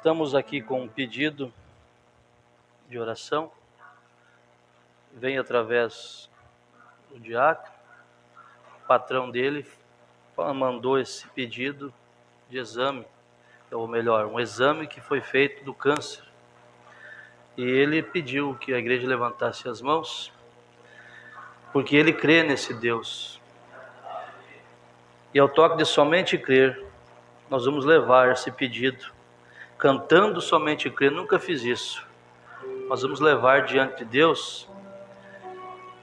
Estamos aqui com um pedido de oração, vem através do diácono, o patrão dele mandou esse pedido de exame, ou melhor, um exame que foi feito do câncer. E ele pediu que a igreja levantasse as mãos, porque ele crê nesse Deus. E ao toque de somente crer, nós vamos levar esse pedido, cantando somente crer. Nunca fiz isso. Nós vamos levar diante de Deus,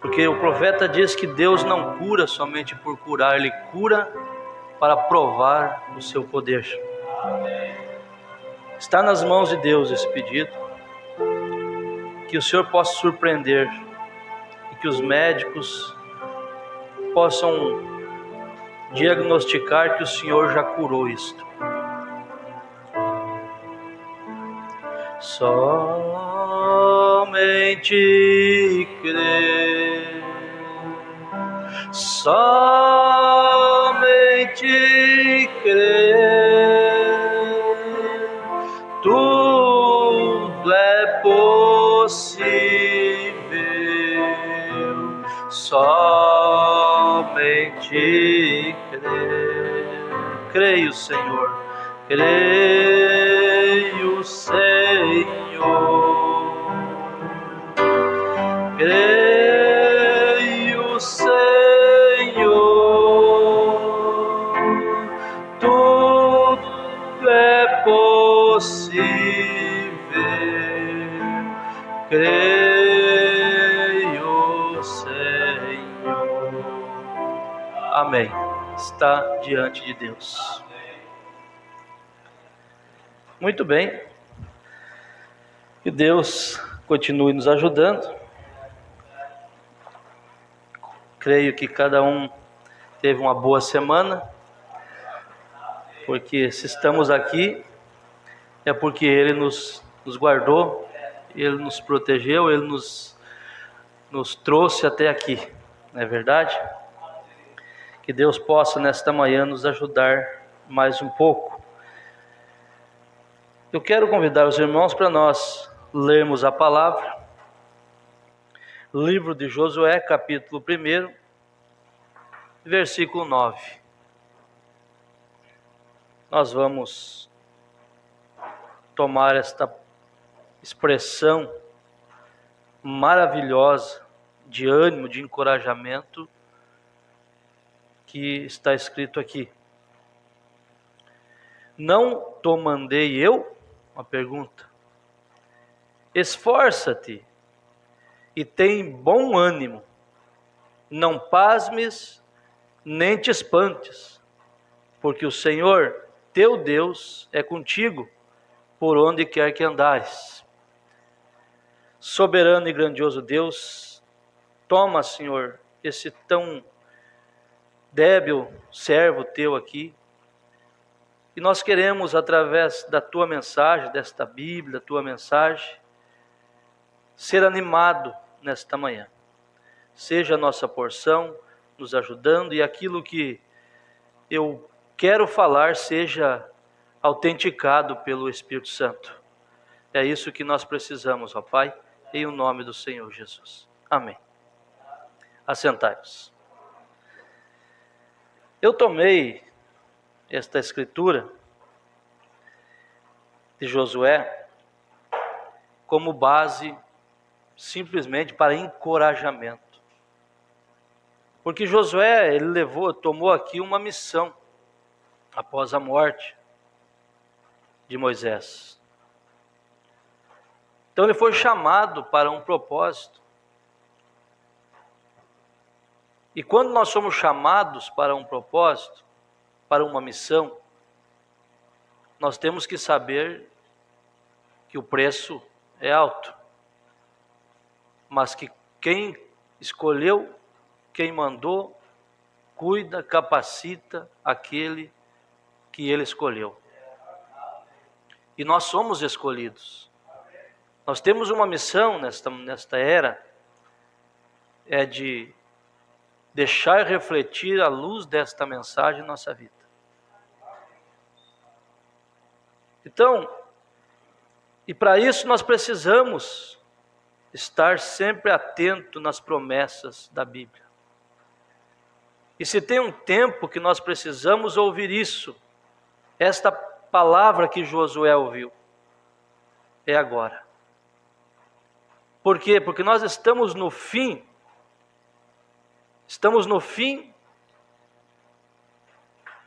porque o profeta diz que Deus não cura somente por curar, Ele cura para provar o seu poder. Está nas mãos de Deus esse pedido, que o Senhor possa surpreender e que os médicos possam diagnosticar que o Senhor já curou isto. Somente crer, somente crer, tudo é possível, somente crer. Creio, Senhor, creio, Senhor, creio, Senhor, tudo é possível, creio, Senhor. Amém. Está diante de Deus. Muito bem. Que Deus continue nos ajudando. Creio que cada um teve uma boa semana, porque se estamos aqui é porque Ele nos guardou, Ele nos protegeu, Ele nos trouxe até aqui, não é verdade? Que Deus possa nesta manhã nos ajudar mais um pouco. Eu quero convidar os irmãos para nós lermos a palavra, livro de Josué, capítulo 1, versículo 9. Nós vamos tomar esta expressão maravilhosa de ânimo, de encorajamento que está escrito aqui. Não te mandei eu? Uma pergunta. Esforça-te e tem bom ânimo, não pasmes nem te espantes, porque o Senhor teu Deus é contigo por onde quer que andares. Soberano e grandioso Deus, toma, Senhor, esse tão débil servo teu aqui, e nós queremos, através da tua mensagem, desta Bíblia, da tua mensagem, ser animado nesta manhã. Seja a nossa porção, nos ajudando, e aquilo que eu quero falar seja autenticado pelo Espírito Santo. É isso que nós precisamos, ó Pai, em o nome do Senhor Jesus. Amém. Assentai-vos. Eu tomei esta escritura de Josué como base simplesmente para encorajamento. Porque Josué, ele tomou aqui uma missão após a morte de Moisés. Então ele foi chamado para um propósito. E quando nós somos chamados para um propósito, para uma missão, nós temos que saber que o preço é alto, mas que quem escolheu, quem mandou, cuida, capacita aquele que ele escolheu. E nós somos escolhidos. Nós temos uma missão nesta era, é de deixar refletir a luz desta mensagem em nossa vida. Então, E para isso nós precisamos estar sempre atento nas promessas da Bíblia. E se tem um tempo que nós precisamos ouvir isso, esta palavra que Josué ouviu, é agora. Por quê? Porque nós estamos no fim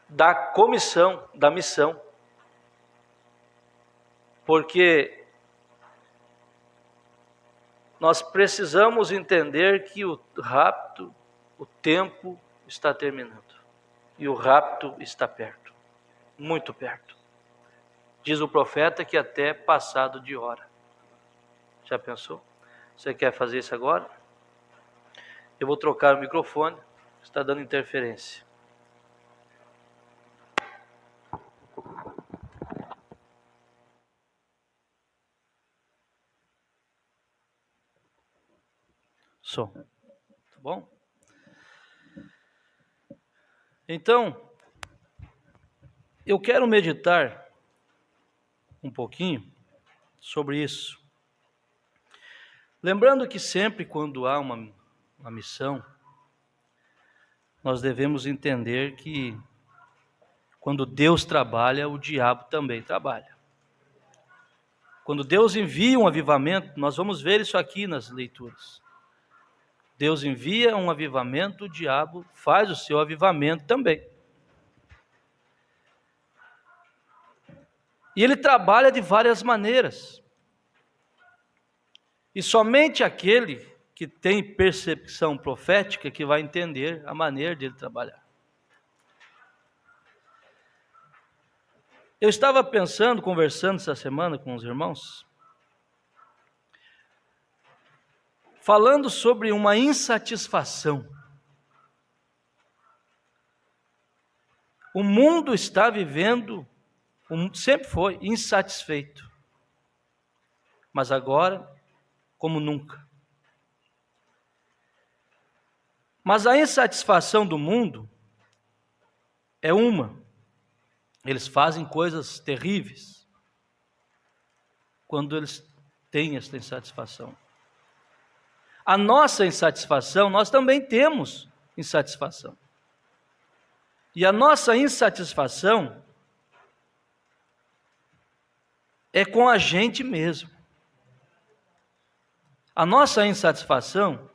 da comissão, da missão. Porque nós precisamos entender que o rapto, o tempo está terminando. E o rapto está perto, muito perto. Diz o profeta que até passado de hora. Já pensou? Você quer fazer isso agora? Eu vou trocar o microfone, está dando interferência. Som. Tá bom? Então, eu quero meditar um pouquinho sobre isso. Lembrando que sempre quando há uma missão, nós devemos entender que quando Deus trabalha, o diabo também trabalha. Quando Deus envia um avivamento, nós vamos ver isso aqui nas leituras. Deus envia um avivamento, o diabo faz o seu avivamento também. E ele trabalha de várias maneiras. E somente aquele que tem percepção profética que vai entender a maneira de ele trabalhar. Eu estava pensando, conversando essa semana com os irmãos, falando sobre uma insatisfação. O mundo está vivendo, sempre foi insatisfeito, mas agora, como nunca. Mas a insatisfação do mundo é uma. Eles fazem coisas terríveis quando eles têm essa insatisfação. A nossa insatisfação, nós também temos insatisfação. E a nossa insatisfação é com a gente mesmo. A nossa insatisfação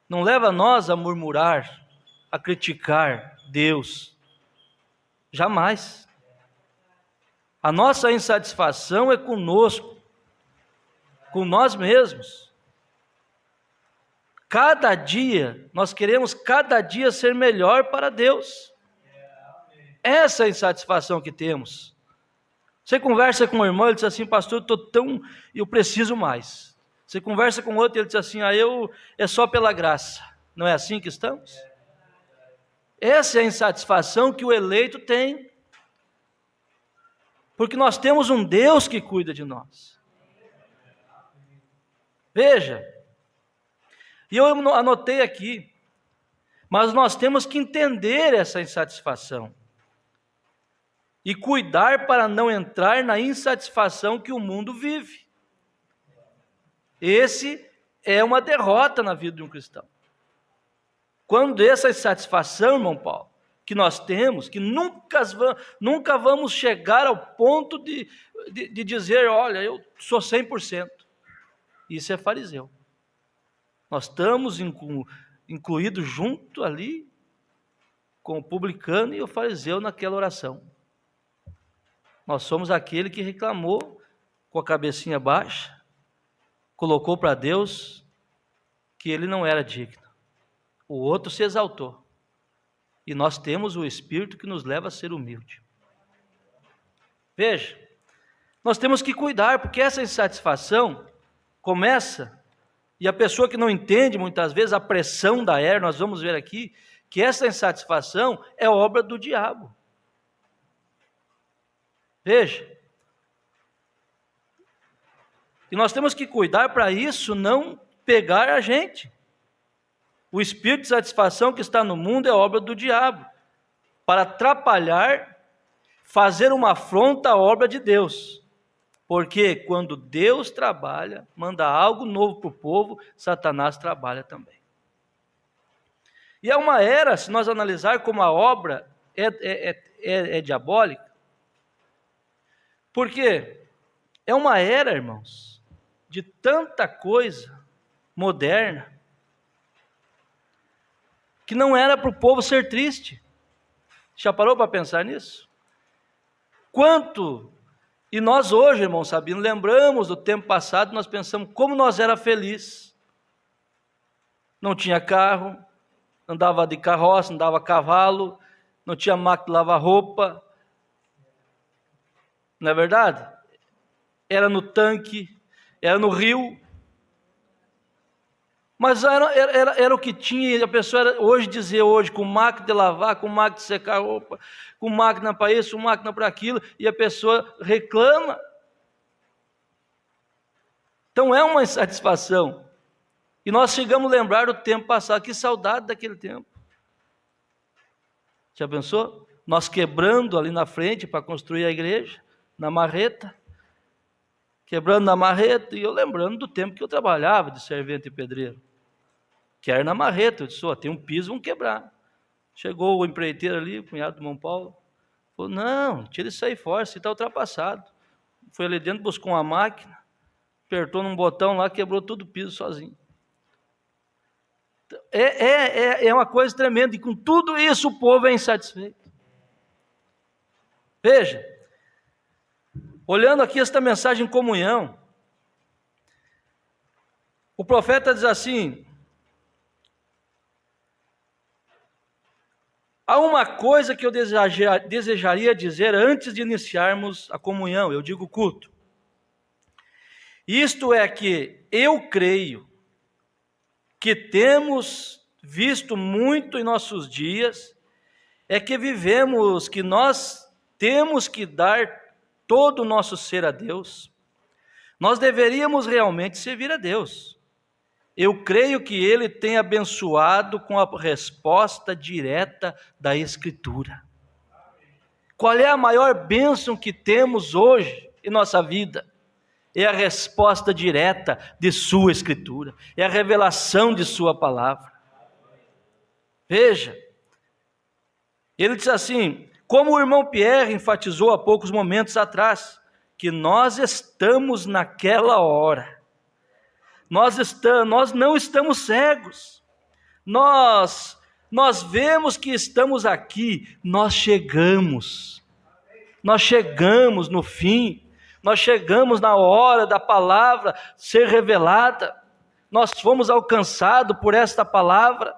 não leva nós a murmurar, a criticar Deus. Jamais. A nossa insatisfação é conosco, com nós mesmos. Cada dia, nós queremos cada dia ser melhor para Deus. Essa é a insatisfação que temos. Você conversa com um irmão, ele diz assim, pastor, eu preciso mais. Você conversa com outro, ele diz assim, é só pela graça. Não é assim que estamos? Essa é a insatisfação que o eleito tem. Porque nós temos um Deus que cuida de nós. Veja, e eu anotei aqui, mas nós temos que entender essa insatisfação e cuidar para não entrar na insatisfação que o mundo vive. Esse é uma derrota na vida de um cristão. Quando essa insatisfação, irmão Paulo, que nós temos, que nunca vamos chegar ao ponto de dizer, olha, eu sou 100%. Isso é fariseu. Nós estamos incluídos junto ali com o publicano e o fariseu naquela oração. Nós somos aquele que reclamou com a cabecinha baixa, colocou para Deus que ele não era digno. O outro se exaltou. E nós temos o Espírito que nos leva a ser humilde. Veja, nós temos que cuidar, porque essa insatisfação começa, e a pessoa que não entende muitas vezes a pressão da era, nós vamos ver aqui, que essa insatisfação é obra do diabo. Veja, e nós temos que cuidar para isso não pegar a gente. O espírito de satisfação que está no mundo é obra do diabo, para atrapalhar, fazer uma afronta à obra de Deus. Porque quando Deus trabalha, manda algo novo para o povo, Satanás trabalha também. E é uma era, se nós analisar como a obra é diabólica, porque é uma era, irmãos, de tanta coisa moderna, que não era para o povo ser triste. Já parou para pensar nisso? E nós hoje, irmão Sabino, lembramos do tempo passado, nós pensamos como nós era feliz. Não tinha carro, andava de carroça, andava a cavalo, não tinha máquina de lavar roupa. Não é verdade? Era no tanque, era no rio. Mas era o que tinha, e a pessoa hoje dizer com máquina de lavar, com máquina de secar roupa, com máquina para isso, com máquina para aquilo, e a pessoa reclama. Então é uma insatisfação. E nós chegamos a lembrar do tempo passado, que saudade daquele tempo. Já pensou? Nós quebrando ali na frente para construir a igreja, na marreta, quebrando na marreta, e eu lembrando do tempo que eu trabalhava de servente e pedreiro. Quer na marreta, eu disse, tem um piso, vamos quebrar. Chegou o empreiteiro ali, o cunhado do irmão Paulo, falou, não, tira isso aí fora, isso está ultrapassado. Foi ali dentro, buscou uma máquina, apertou num botão lá, quebrou todo o piso sozinho. É uma coisa tremenda, e com tudo isso o povo é insatisfeito. Veja, olhando aqui esta mensagem em comunhão, o profeta diz assim, há uma coisa que eu desejaria dizer antes de iniciarmos a comunhão, eu digo culto. Isto é que eu creio que temos visto muito em nossos dias, é que nós temos que dar todo o nosso ser a Deus. Nós deveríamos realmente servir a Deus. Eu creio que Ele tem abençoado com a resposta direta da Escritura. Qual é a maior bênção que temos hoje em nossa vida? É a resposta direta de sua Escritura, é a revelação de sua palavra. Veja, ele diz assim, como o irmão Pierre enfatizou há poucos momentos atrás, que nós estamos naquela hora, nós não estamos cegos, nós vemos que estamos aqui, nós chegamos no fim, nós chegamos na hora da palavra ser revelada, nós fomos alcançados por esta palavra.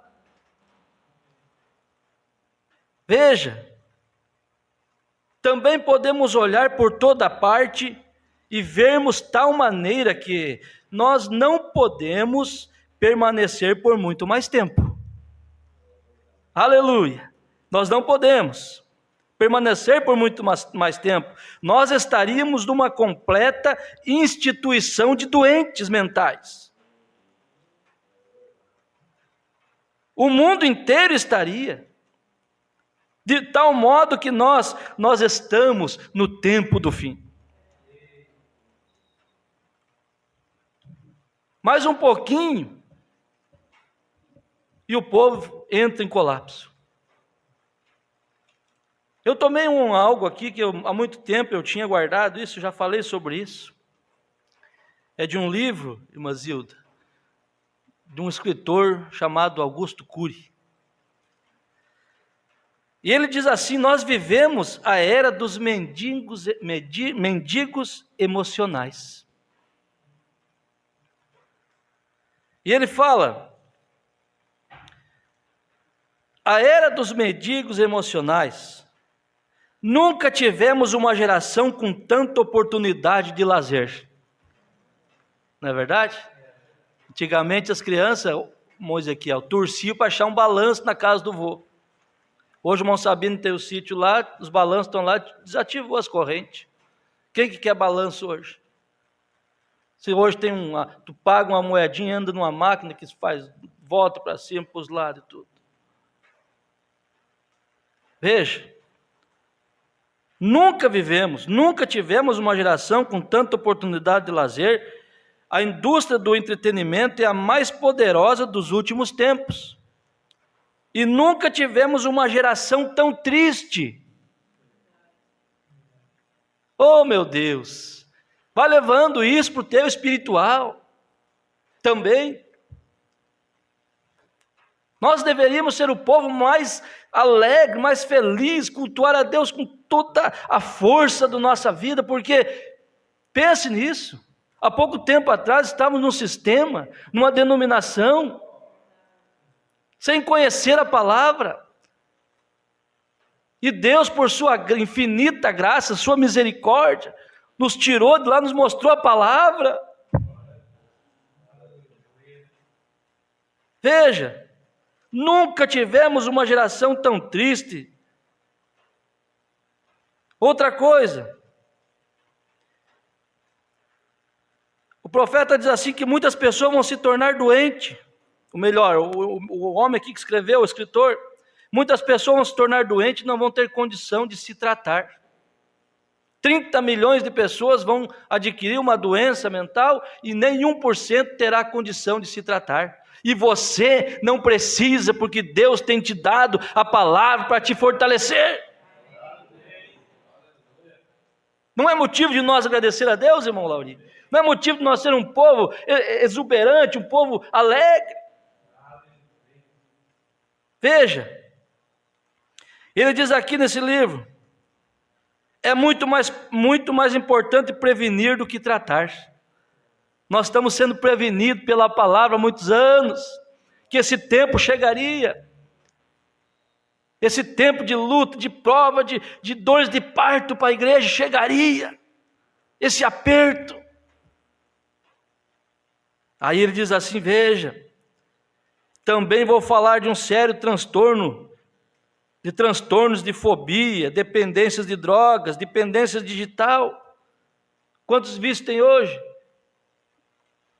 Veja, também podemos olhar por toda parte e vermos tal maneira que nós não podemos permanecer por muito mais tempo. Aleluia! Nós não podemos permanecer por muito mais tempo, nós estaríamos numa completa instituição de doentes mentais. O mundo inteiro estaria, de tal modo que nós estamos no tempo do fim. Mais um pouquinho, e o povo entra em colapso. Eu tomei algo aqui que há muito tempo eu tinha guardado isso, já falei sobre isso. É de um livro, irmã Zilda, de um escritor chamado Augusto Cury. E ele diz assim, nós vivemos a era dos mendigos emocionais. E ele fala, a era dos mendigos emocionais. Nunca tivemos uma geração com tanta oportunidade de lazer. Não é verdade? Antigamente as crianças, Ezequiel, torciam para achar um balanço na casa do vô. Hoje o irmão Sabino tem o sítio lá, os balanços estão lá, desativou as correntes. Quem que quer balanço hoje? Se hoje tu paga uma moedinha, anda numa máquina que faz volta para cima, para os lados e tudo. Veja. Nunca tivemos uma geração com tanta oportunidade de lazer. A indústria do entretenimento é a mais poderosa dos últimos tempos. E nunca tivemos uma geração tão triste. Oh, meu Deus! Vai levando isso para o teu espiritual também. Nós deveríamos ser o povo mais alegre, mais feliz, cultuar a Deus com toda a força da nossa vida, porque pense nisso. Há pouco tempo atrás estávamos num sistema, numa denominação, sem conhecer a palavra. E Deus, por sua infinita graça, sua misericórdia, nos tirou de lá, nos mostrou a palavra. Veja, nunca tivemos uma geração tão triste. Outra coisa, o profeta diz assim que muitas pessoas vão se tornar doentes. Ou melhor, o homem aqui que escreveu, o escritor, muitas pessoas vão se tornar doentes e não vão ter condição de se tratar. 30 milhões de pessoas vão adquirir uma doença mental e nem 1% terá condição de se tratar. E você não precisa, porque Deus tem te dado a palavra para te fortalecer. Não é motivo de nós agradecer a Deus, irmão Lauri? Não é motivo de nós ser um povo exuberante, um povo alegre? Veja, ele diz aqui nesse livro, é muito mais importante prevenir do que tratar. Nós estamos sendo prevenidos pela palavra há muitos anos, que esse tempo chegaria, esse tempo de luta, de prova, de dores de parto para a igreja chegaria, esse aperto. Aí ele diz assim, veja, também vou falar de um sério transtorno, de transtornos de fobia, dependências de drogas, dependência digital. Quantos vícios tem hoje?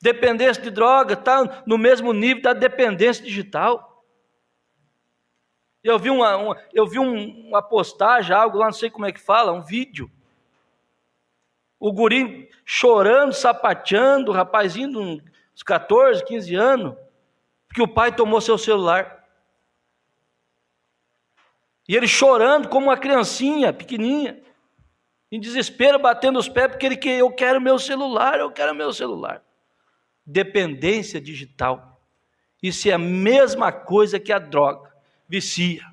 Dependência de droga está no mesmo nível da dependência digital. Eu vi uma postagem, algo lá, não sei como é que fala, um vídeo. O guri chorando, sapateando, o rapazinho de uns 14, 15 anos, porque o pai tomou seu celular. E ele chorando como uma criancinha pequenininha, em desespero, batendo os pés, porque eu quero meu celular, eu quero meu celular. Dependência digital. Isso é a mesma coisa que a droga, vicia.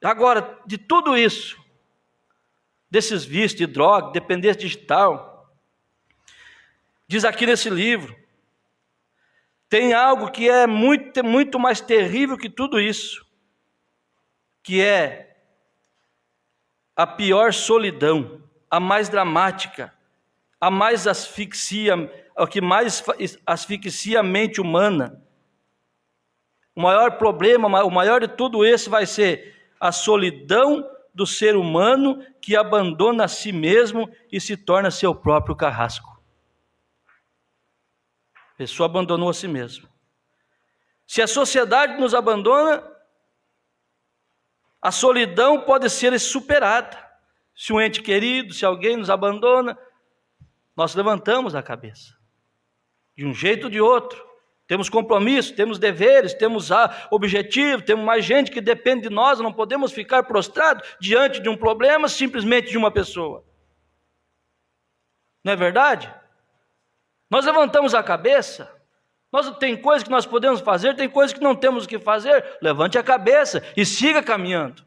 Agora, de tudo isso, desses vícios de droga, dependência digital, diz aqui nesse livro, tem algo que é muito mais terrível que tudo isso, que é a pior solidão, a mais dramática, a mais o que mais asfixia a mente humana. O maior problema, o maior de tudo isso vai ser a solidão do ser humano que abandona a si mesmo e se torna seu próprio carrasco. A pessoa abandonou a si mesma. Se a sociedade nos abandona, a solidão pode ser superada. Se um ente querido, se alguém nos abandona, nós levantamos a cabeça. De um jeito ou de outro. Temos compromisso, temos deveres, temos objetivo, temos mais gente que depende de nós, não podemos ficar prostrados diante de um problema, simplesmente de uma pessoa. Não é verdade? Nós levantamos a cabeça, tem coisas que nós podemos fazer, tem coisas que não temos o que fazer, levante a cabeça e siga caminhando.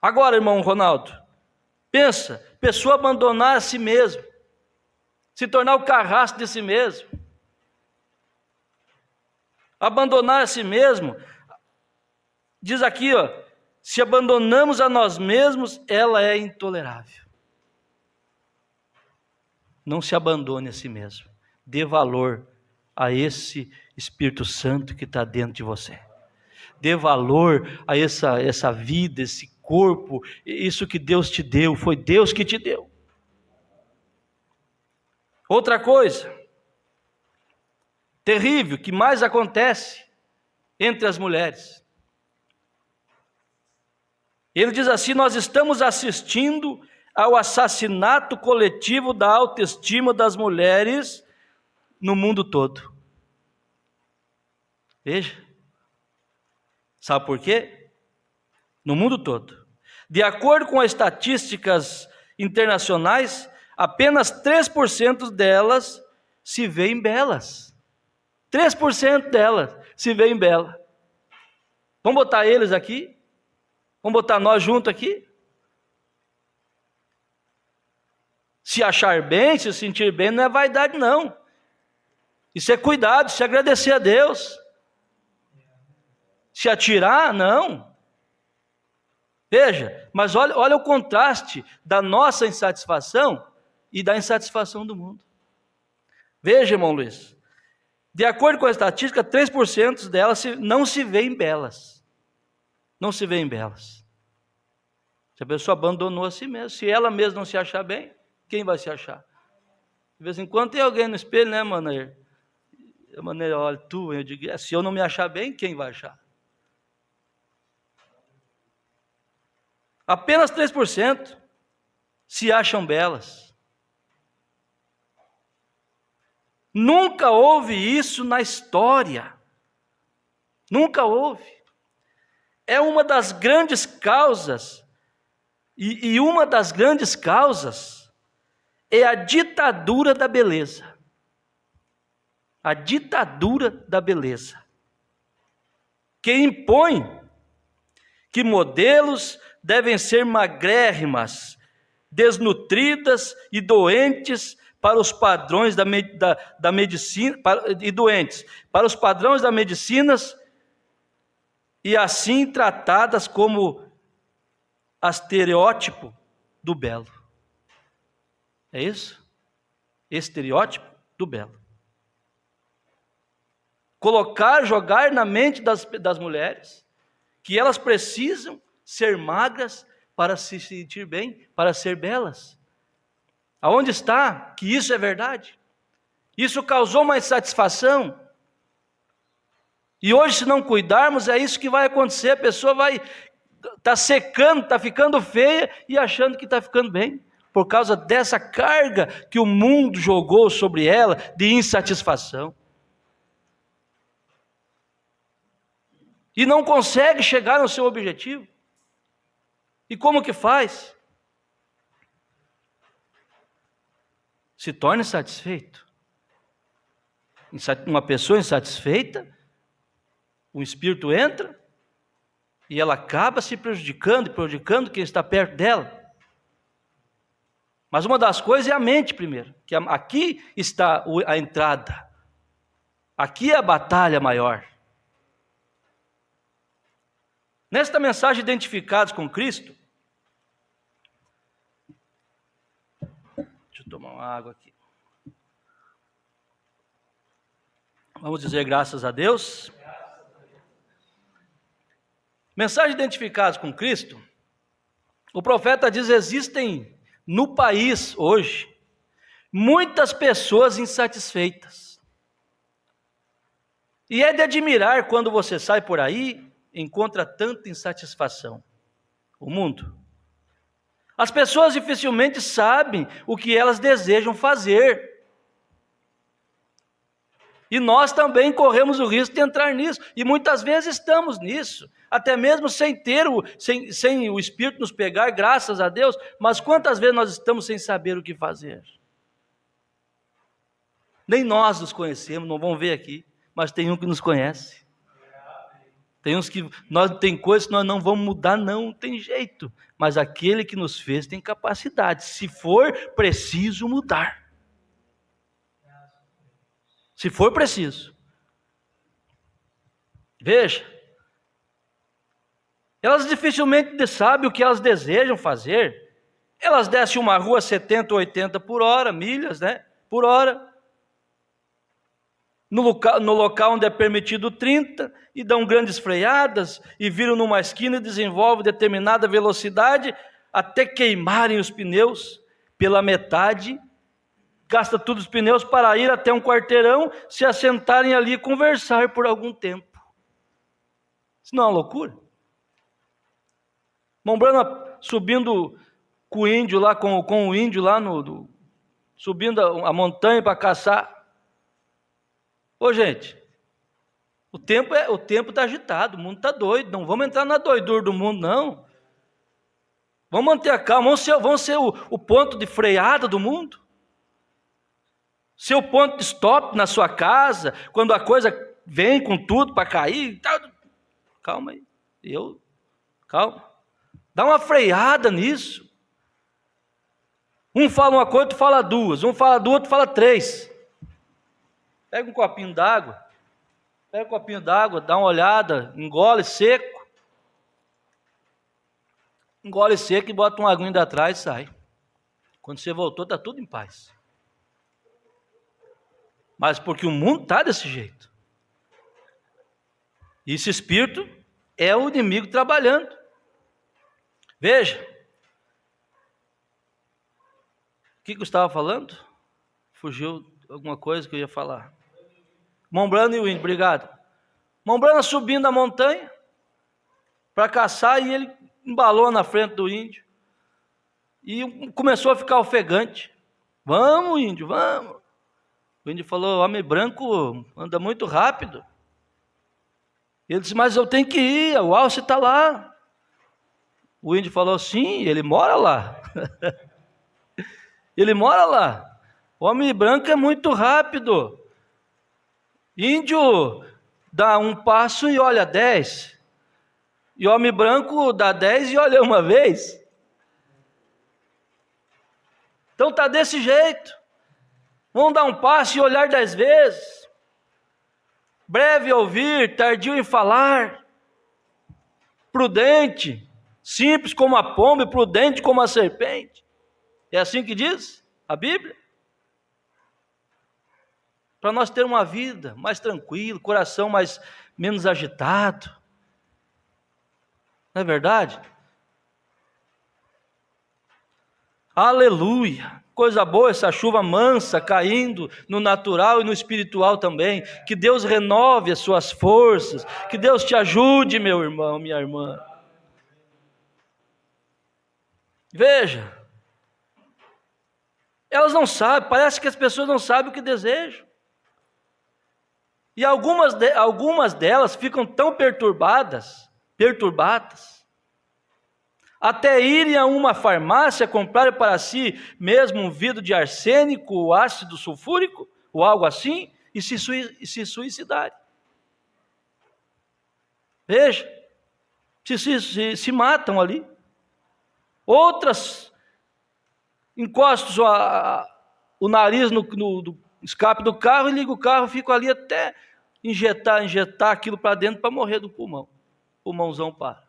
Agora, irmão Ronaldo, pensa, pessoa abandonar a si mesmo, se tornar o carrasco de si mesmo, abandonar a si mesmo, diz aqui, se abandonamos a nós mesmos, ela é intolerável. Não se abandone a si mesmo, dê valor a esse Espírito Santo que está dentro de você, dê valor a essa vida, esse corpo, isso que Deus te deu, foi Deus que te deu. Outra coisa terrível que mais acontece entre as mulheres. Ele diz assim: nós estamos assistindo ao assassinato coletivo da autoestima das mulheres no mundo todo. Veja. Sabe por quê? No mundo todo. De acordo com as estatísticas internacionais, apenas 3% delas se veem belas. 3% delas se veem belas. Vamos botar eles aqui? Vamos botar nós juntos aqui? Se achar bem, se sentir bem, não é vaidade não. Isso é cuidado, isso é agradecer a Deus. Se atirar, não. Veja, mas olha o contraste da nossa insatisfação e da insatisfação do mundo. Veja, irmão Luiz, de acordo com a estatística, 3% delas não se veem belas. Não se veem belas. Se a pessoa abandonou a si mesma, se ela mesma não se achar bem, quem vai se achar? De vez em quando tem alguém no espelho, né, Maneiro? Maneiro, olha, eu digo, se eu não me achar bem, quem vai achar? Apenas 3% se acham belas. Nunca houve isso na história. Nunca houve. É uma das grandes causas, e uma das grandes causas é a ditadura da beleza. A ditadura da beleza. Que impõe que modelos devem ser magrérrimas, desnutridas e doentes para os padrões da medicina, para os padrões da medicina, e assim tratadas como estereótipo do belo. É isso? Estereótipo do belo. Jogar na mente das mulheres que elas precisam ser magras para se sentir bem, para ser belas. Aonde está que isso é verdade? Isso causou uma insatisfação. E hoje, se não cuidarmos, é isso que vai acontecer. A pessoa vai estar secando, está ficando feia e achando que está ficando bem, por causa dessa carga que o mundo jogou sobre ela de insatisfação. E não consegue chegar no seu objetivo. E como que faz? Se torna insatisfeito. Uma pessoa insatisfeita, o espírito entra e ela acaba se prejudicando quem está perto dela. Mas uma das coisas é a mente primeiro, que aqui está a entrada. Aqui é a batalha maior. Nesta mensagem, Identificados com Cristo, deixa eu tomar uma água aqui. Vamos dizer graças a Deus. Mensagem Identificados com Cristo, o profeta diz: existem no país hoje muitas pessoas insatisfeitas. E é de admirar quando você sai por aí, encontra tanta insatisfação. O mundo. As pessoas dificilmente sabem o que elas desejam fazer. E nós também corremos o risco de entrar nisso. E muitas vezes estamos nisso. Até mesmo sem o Espírito nos pegar, graças a Deus. Mas quantas vezes nós estamos sem saber o que fazer? Nem nós nos conhecemos, não vão ver aqui. Mas tem um que nos conhece. Tem uns que tem coisas que nós não vamos mudar, não tem jeito. Mas aquele que nos fez tem capacidade, se for preciso mudar. Se for preciso. Veja. Elas dificilmente sabem o que elas desejam fazer. Elas descem uma rua 70, 80 por hora, milhas, né? Por hora. No local onde é permitido 30, e dão grandes freadas, e viram numa esquina e desenvolvem determinada velocidade, até queimarem os pneus pela metade, gasta todos os pneus para ir até um quarteirão, se assentarem ali e conversar por algum tempo. Isso não é uma loucura? Mombrana subindo com o índio lá, com o índio lá, subindo a montanha para caçar. Ô gente, o tempo está agitado, o mundo está doido, não vamos entrar na doidura do mundo, não. Vamos manter a calma, vamos ser o ponto de freada do mundo. Ser o ponto de stop na sua casa, quando a coisa vem com tudo para cair. Calma aí, calma. Dá uma freada nisso. Um fala uma coisa, outro fala duas. Um fala duas, outro fala três. Pega um copinho d'água. Dá uma olhada, engole seco. Engole seco e bota uma aguinha de atrás e sai. Quando você voltou, está tudo em paz. Mas porque o mundo está desse jeito. E esse espírito é o inimigo trabalhando. Veja. O que eu estava falando? Fugiu alguma coisa que eu ia falar. Mombrana e o índio, obrigado. Mombrana subindo a montanha para caçar e ele embalou na frente do índio. E começou a ficar ofegante. Vamos, índio, vamos. O índio falou, homem branco anda muito rápido. Ele disse, mas eu tenho que ir, o alce está lá. O índio falou, sim, ele mora lá. Ele mora lá. O homem branco é muito rápido. Índio dá um passo e olha 10. E o homem branco dá 10 e olha uma vez. Então está desse jeito. Vamos dar um passo e olhar 10 vezes. Breve a ouvir, tardio em falar. Prudente, simples como a pomba e prudente como a serpente. É assim que diz a Bíblia? Para nós ter uma vida mais tranquila, coração menos agitado. Não é verdade? Aleluia! Coisa boa essa chuva mansa caindo no natural e no espiritual também. Que Deus renove as suas forças. Que Deus te ajude, meu irmão, minha irmã. Veja. Elas não sabem, parece que as pessoas não sabem o que desejam. E algumas delas ficam tão perturbadas, até irem a uma farmácia comprar para si mesmo um vidro de arsênico ou ácido sulfúrico, ou algo assim, e se suicidarem. Veja, se matam ali. Outras encostam o nariz no escape do carro e ligam o carro, ficam ali até injetar aquilo para dentro para morrer do pulmão. O pulmãozão para.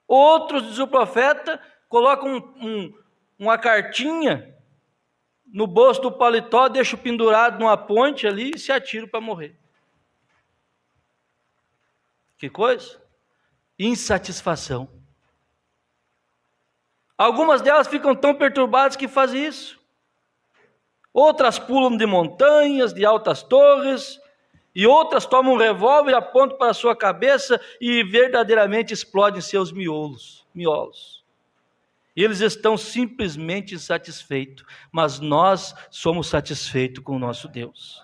Outros, diz o profeta, colocam uma cartinha no bolso do paletó, deixam pendurado numa ponte ali e se atiram para morrer. Que coisa? Insatisfação. Algumas delas ficam tão perturbadas que fazem isso. Outras pulam de montanhas, de altas torres, e outras tomam um revólver e apontam para a sua cabeça e verdadeiramente explodem seus miolos. Eles estão simplesmente insatisfeitos, mas nós somos satisfeitos com o nosso Deus.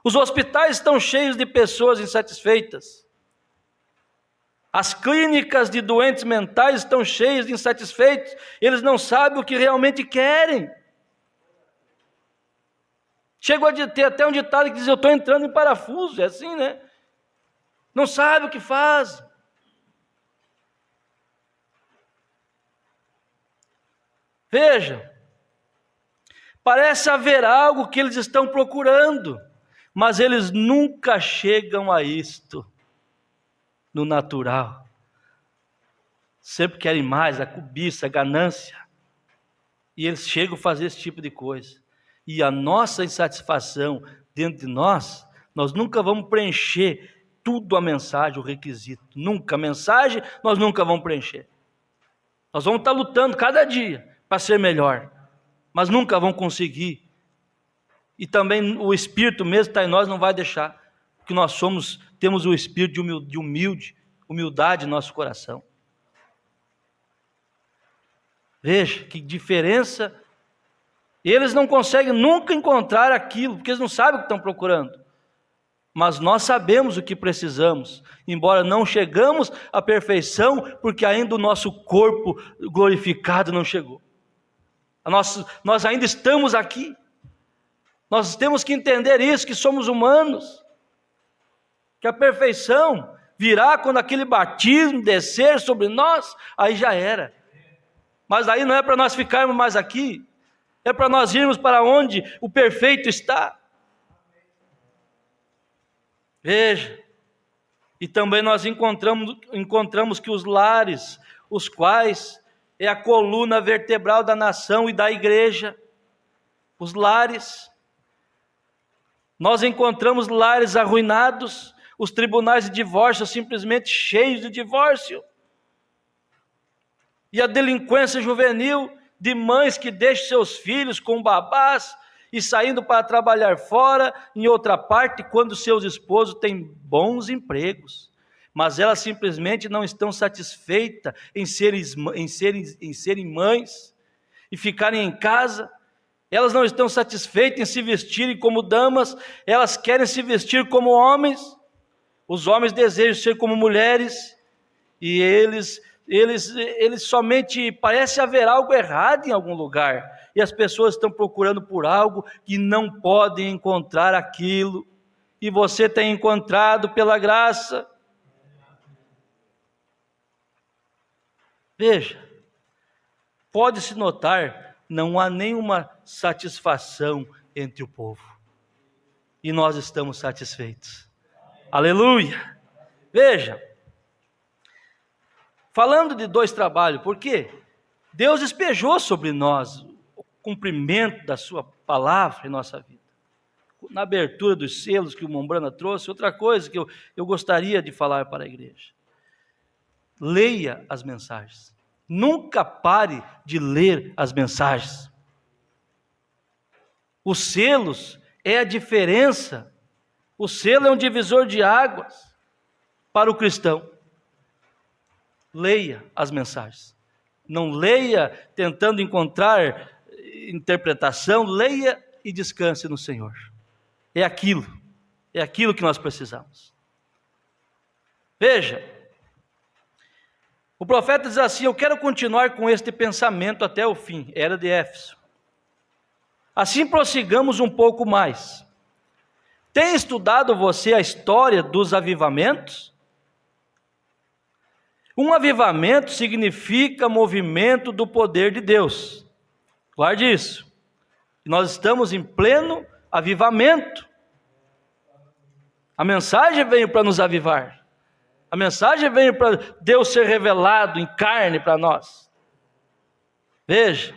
Os hospitais estão cheios de pessoas insatisfeitas. As clínicas de doentes mentais estão cheias de insatisfeitos. Eles não sabem o que realmente querem. Chegou a ter até um ditado que diz, eu estou entrando em parafuso, é assim, né? Não sabe o que faz. Veja, parece haver algo que eles estão procurando, mas eles nunca chegam a isto, no natural. Sempre querem mais, a cobiça, a ganância. E eles chegam a fazer esse tipo de coisa. E a nossa insatisfação dentro de nós nunca vamos preencher tudo a mensagem, o requisito. Nunca, a mensagem nós nunca vamos preencher. Nós vamos estar lutando cada dia para ser melhor, mas nunca vamos conseguir. E também o Espírito mesmo está em nós, não vai deixar, porque nós somos temos o espírito de humildade no nosso coração. Veja que diferença. Eles não conseguem nunca encontrar aquilo, porque eles não sabem o que estão procurando. Mas nós sabemos o que precisamos, embora não chegamos à perfeição, porque ainda o nosso corpo glorificado não chegou. Nós ainda estamos aqui. Nós temos que entender isso, que somos humanos. Que a perfeição virá quando aquele batismo descer sobre nós, aí já era. Mas aí não é para nós ficarmos mais aqui, é para nós irmos para onde o perfeito está. Veja, e também nós encontramos que os lares, os quais é a coluna vertebral da nação e da igreja, os lares, nós encontramos lares arruinados, os tribunais de divórcio simplesmente cheios de divórcio, e a delinquência juvenil de mães que deixam seus filhos com babás e saindo para trabalhar fora, em outra parte, quando seus esposos têm bons empregos, mas elas simplesmente não estão satisfeitas em serem mães e ficarem em casa. Elas não estão satisfeitas em se vestirem como damas, elas querem se vestir como homens. Os homens desejam ser como mulheres, e eles somente, parece haver algo errado em algum lugar, e as pessoas estão procurando por algo e não podem encontrar aquilo, e você tem encontrado pela graça. Veja, pode-se notar, não há nenhuma satisfação entre o povo, e nós estamos satisfeitos. Aleluia! Veja, falando de dois trabalhos, porque Deus despejou sobre nós o cumprimento da sua palavra em nossa vida. Na abertura dos selos que o Mombrana trouxe, outra coisa que eu gostaria de falar para a igreja. Leia as mensagens. Nunca pare de ler as mensagens. Os selos é a diferença. O selo é um divisor de águas para o cristão. Leia as mensagens. Não leia tentando encontrar interpretação, leia e descanse no Senhor. É aquilo que nós precisamos. Veja, o profeta diz assim: eu quero continuar com este pensamento até o fim, era de Éfeso. Assim prossigamos um pouco mais. Tem estudado você a história dos avivamentos? Um avivamento significa movimento do poder de Deus. Guarde isso. Nós estamos em pleno avivamento. A mensagem veio para nos avivar. A mensagem veio para Deus ser revelado em carne para nós. Veja.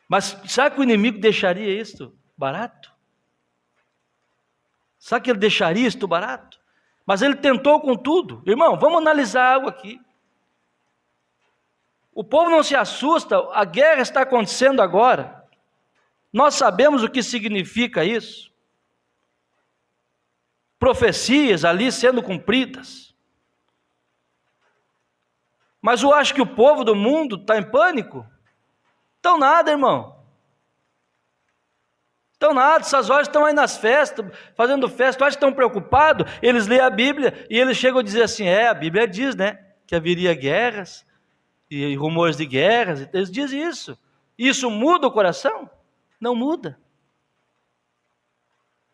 Mas sabe que o inimigo deixaria isto barato? Sabe que ele deixaria isto barato? Mas ele tentou com tudo. Irmão, vamos analisar algo aqui. O povo não se assusta, a guerra está acontecendo agora. Nós sabemos o que significa isso. Profecias ali sendo cumpridas. Mas eu acho que o povo do mundo está em pânico. Então nada, irmão. Então nada, essas horas estão aí nas festas, fazendo festa, acho que estão preocupados. Eles lêem a Bíblia e eles chegam a dizer assim: a Bíblia diz, né, que haveria guerras e rumores de guerras. Eles dizem isso. Isso muda o coração? Não muda.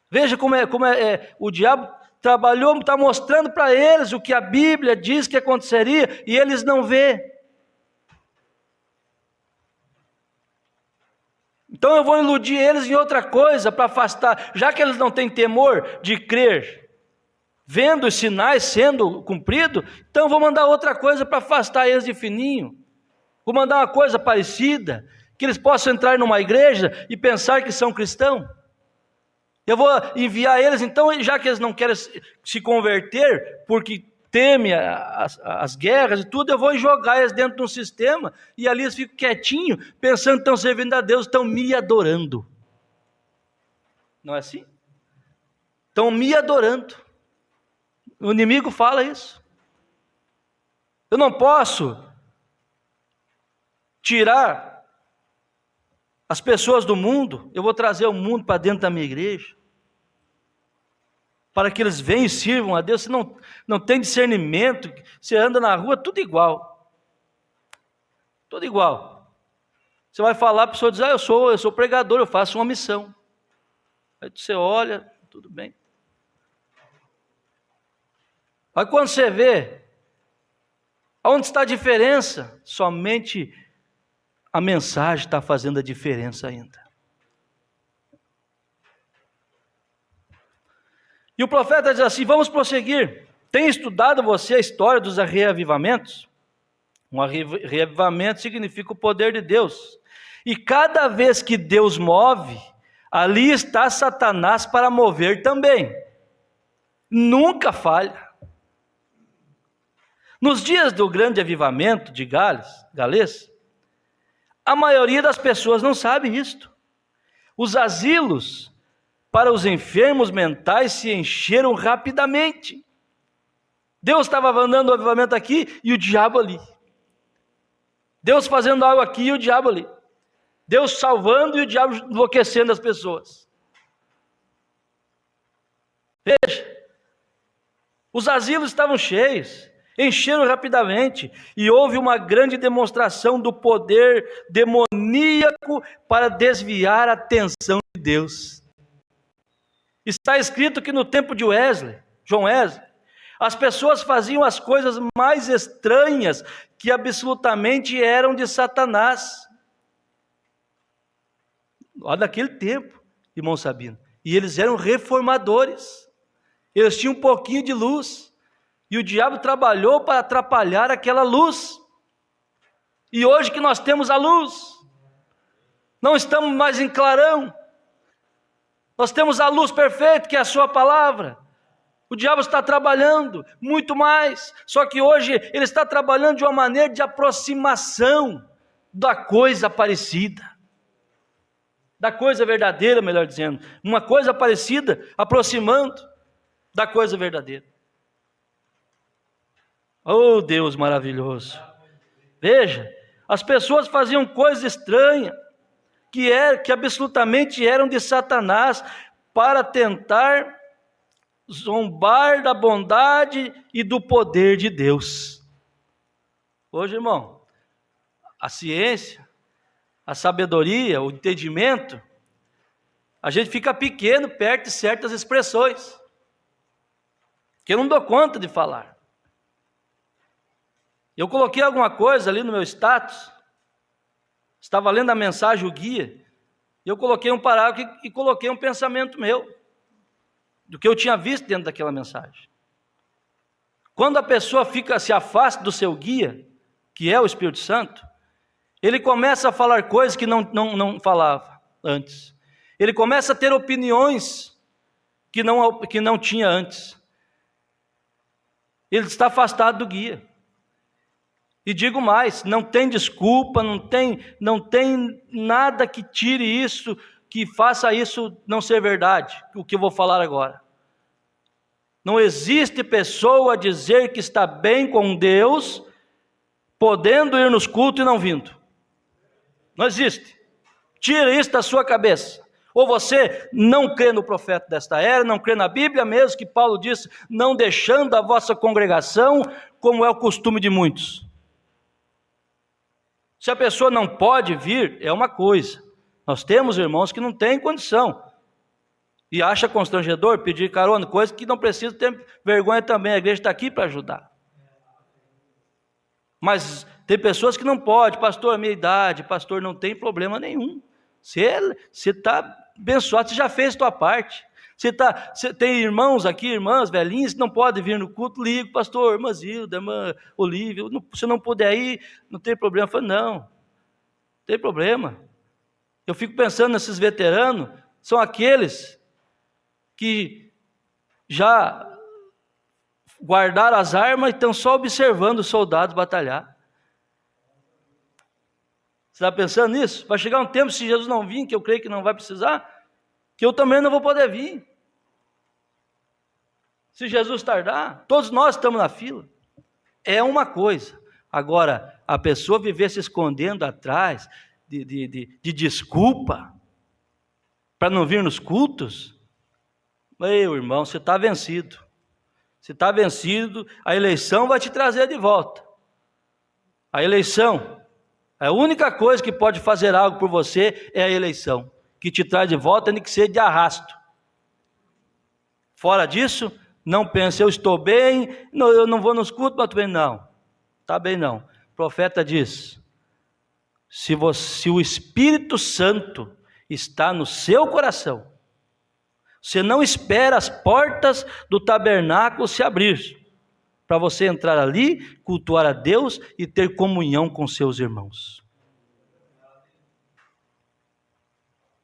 Veja como o diabo trabalhou, está mostrando para eles o que a Bíblia diz que aconteceria e eles não vê. Então eu vou iludir eles em outra coisa para afastar, já que eles não têm temor de crer, vendo os sinais sendo cumpridos, então eu vou mandar outra coisa para afastar eles de fininho. Vou mandar uma coisa parecida, que eles possam entrar numa igreja e pensar que são cristãos. Eu vou enviar eles, então, já que eles não querem se converter, porque temem as guerras e tudo, eu vou jogar eles dentro de um sistema, e ali eles ficam quietinhos, pensando que estão servindo a Deus, estão me adorando. Não é assim? Estão me adorando. O inimigo fala isso. Eu não posso tirar as pessoas do mundo, eu vou trazer o mundo para dentro da minha igreja, para que eles venham e sirvam a Deus. Você não tem discernimento, você anda na rua, tudo igual. Tudo igual. Você vai falar, a pessoa diz, eu sou pregador, eu faço uma missão. Aí você olha, tudo bem. Aí quando você vê, aonde está a diferença? Somente a mensagem está fazendo a diferença ainda. E o profeta diz assim, vamos prosseguir. Tem estudado você a história dos reavivamentos? Um reavivamento significa o poder de Deus. E cada vez que Deus move, ali está Satanás para mover também. Nunca falha. Nos dias do grande avivamento de Gales, a maioria das pessoas não sabe isto. Os asilos para os enfermos mentais se encheram rapidamente. Deus estava mandando o avivamento aqui e o diabo ali. Deus fazendo algo aqui e o diabo ali. Deus salvando e o diabo enlouquecendo as pessoas. Veja, os asilos estavam cheios, encheram rapidamente, e houve uma grande demonstração do poder demoníaco para desviar a atenção de Deus. Está escrito que no tempo de João Wesley, as pessoas faziam as coisas mais estranhas que absolutamente eram de Satanás. Olha naquele tempo, irmão Sabino. E eles eram reformadores. Eles tinham um pouquinho de luz. E o diabo trabalhou para atrapalhar aquela luz. E hoje que nós temos a luz, não estamos mais em clarão. Nós temos a luz perfeita, que é a sua palavra. O diabo está trabalhando muito mais. Só que hoje ele está trabalhando de uma maneira de aproximação da coisa parecida. Da coisa verdadeira, melhor dizendo. Uma coisa parecida, aproximando da coisa verdadeira. Oh, Deus maravilhoso. Veja, as pessoas faziam coisas estranhas, que absolutamente eram de Satanás, para tentar zombar da bondade e do poder de Deus. Hoje, irmão, a ciência, a sabedoria, o entendimento, a gente fica pequeno perto de certas expressões, que eu não dou conta de falar. Eu coloquei alguma coisa ali no meu status, estava lendo a mensagem, o guia, e eu coloquei um parágrafo e coloquei um pensamento meu, do que eu tinha visto dentro daquela mensagem. Quando a pessoa se afasta do seu guia, que é o Espírito Santo, ele começa a falar coisas que não falava antes. Ele começa a ter opiniões que não tinha antes. Ele está afastado do guia. E digo mais, não tem desculpa, não tem nada que tire isso, que faça isso não ser verdade, o que eu vou falar agora. Não existe pessoa a dizer que está bem com Deus, podendo ir nos cultos e não vindo. Não existe. Tira isso da sua cabeça. Ou você não crê no profeta desta era, não crê na Bíblia mesmo, que Paulo disse, não deixando a vossa congregação, como é o costume de muitos. Se a pessoa não pode vir, é uma coisa. Nós temos irmãos que não têm condição. E acha constrangedor pedir carona, coisa que não precisa ter vergonha também. A igreja está aqui para ajudar. Mas tem pessoas que não podem. Pastor, a minha idade, pastor, não tem problema nenhum. Você está abençoado, você já fez a sua parte. Você tem irmãos aqui, irmãs, velhinhas, que não podem vir no culto, ligo, pastor, irmã Zilda, irmã Olívia, se não puder ir, não tem problema. Eu falo, não tem problema. Eu fico pensando nesses veteranos, são aqueles que já guardaram as armas e estão só observando os soldados batalhar. Você está pensando nisso? Vai chegar um tempo, se Jesus não vir, que eu creio que não vai precisar, que eu também não vou poder vir. Se Jesus tardar, todos nós estamos na fila. É uma coisa. Agora, a pessoa viver se escondendo atrás de desculpa para não vir nos cultos, meu irmão, você está vencido. Você está vencido, a eleição vai te trazer de volta. A eleição, a única coisa que pode fazer algo por você é a eleição, que te traz de volta, tem que ser de arrasto. Fora disso, não pense, eu estou bem, não, eu não vou nos cultos, mas estou bem. Não, está bem não. O profeta diz, se o Espírito Santo está no seu coração, você não espera as portas do tabernáculo se abrir, para você entrar ali, cultuar a Deus e ter comunhão com seus irmãos.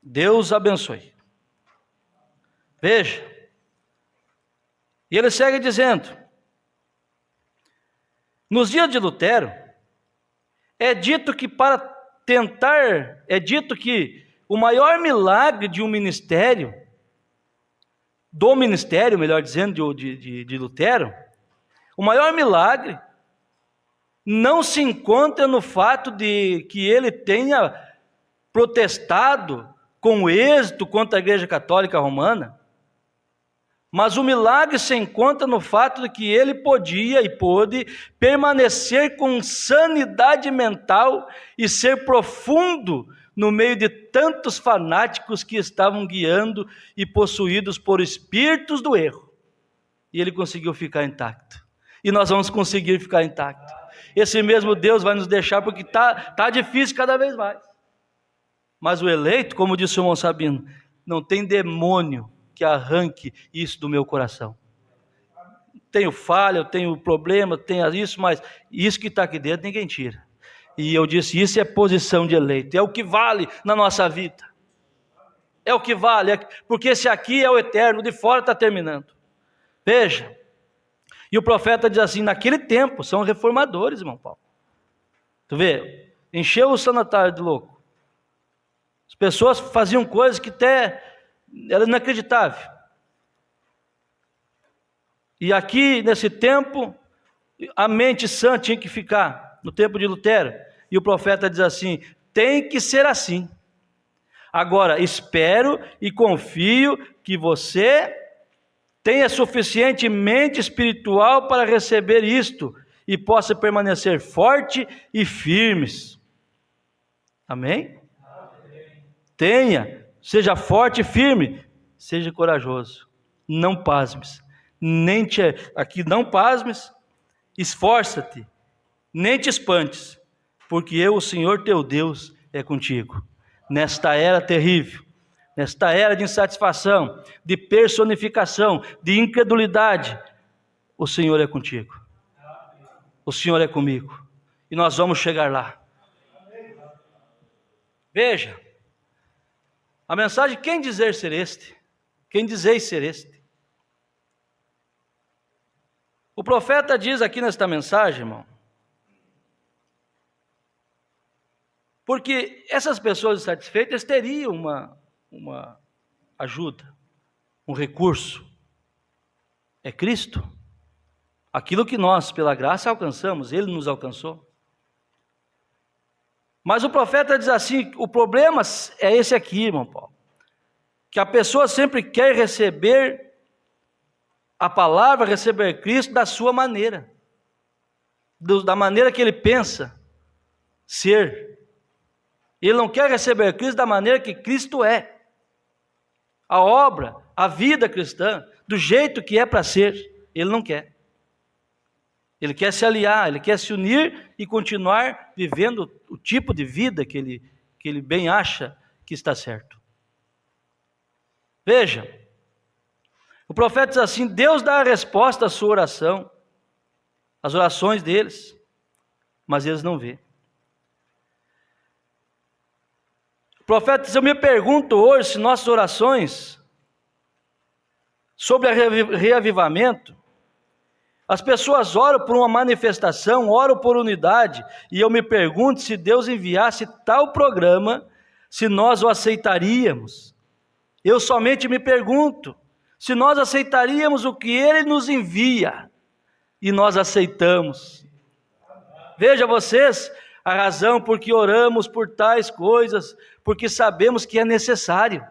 Deus abençoe. Veja, e ele segue dizendo, nos dias de Lutero, é dito que o maior milagre de um ministério, do ministério, melhor dizendo, de Lutero, o maior milagre não se encontra no fato de que ele tenha protestado com êxito contra a Igreja Católica Romana, mas o milagre se encontra no fato de que ele podia e pôde permanecer com sanidade mental e ser profundo no meio de tantos fanáticos que estavam guiando e possuídos por espíritos do erro. E ele conseguiu ficar intacto. E nós vamos conseguir ficar intacto. Esse mesmo Deus vai nos deixar, porque tá difícil cada vez mais. Mas o eleito, como disse o irmão Sabino, não tem demônio que arranque isso do meu coração. Tenho falha, eu tenho problema, tenho isso, mas isso que está aqui dentro ninguém tira. E eu disse, isso é posição de eleito, é o que vale na nossa vida. É o que vale, porque esse aqui é o eterno, o de fora está terminando. Veja, e o profeta diz assim, naquele tempo, são reformadores, irmão Paulo. Tu vê, encheu o sanatário de louco. As pessoas faziam coisas que até era inacreditável. E aqui, nesse tempo, a mente sã tinha que ficar, no tempo de Lutero. E o profeta diz assim, tem que ser assim. Agora, espero e confio que você tenha suficiente mente espiritual para receber isto e possa permanecer forte e firmes. Amém? Tenha, seja forte e firme, seja corajoso, não pasmes, não pasmes, esforça-te, nem te espantes, porque eu, o Senhor teu Deus, é contigo, nesta era terrível, nesta era de insatisfação, de personificação, de incredulidade, o Senhor é contigo, o Senhor é comigo, e nós vamos chegar lá. Veja, a mensagem, quem dizer ser este? Quem dizeis ser este? O profeta diz aqui nesta mensagem, irmão, porque essas pessoas insatisfeitas teriam uma ajuda, um recurso. É Cristo. Aquilo que nós, pela graça, alcançamos, Ele nos alcançou. Mas o profeta diz assim, o problema é esse aqui, irmão Paulo, que a pessoa sempre quer receber a palavra, receber Cristo da sua maneira, da maneira que ele pensa ser. Ele não quer receber Cristo da maneira que Cristo é. A obra, a vida cristã, do jeito que é para ser, ele não quer. Ele quer se aliar, ele quer se unir e continuar vivendo o tipo de vida que ele bem acha que está certo. Veja, o profeta diz assim, Deus dá a resposta à sua oração, às orações deles, mas eles não vê. O profeta diz, eu me pergunto hoje se nossas orações sobre reavivamento, as pessoas oram por uma manifestação, oram por unidade, e eu me pergunto se Deus enviasse tal programa, se nós o aceitaríamos. Eu somente me pergunto se nós aceitaríamos o que Ele nos envia, e nós aceitamos. Veja vocês, a razão por que oramos por tais coisas, porque sabemos que é necessário.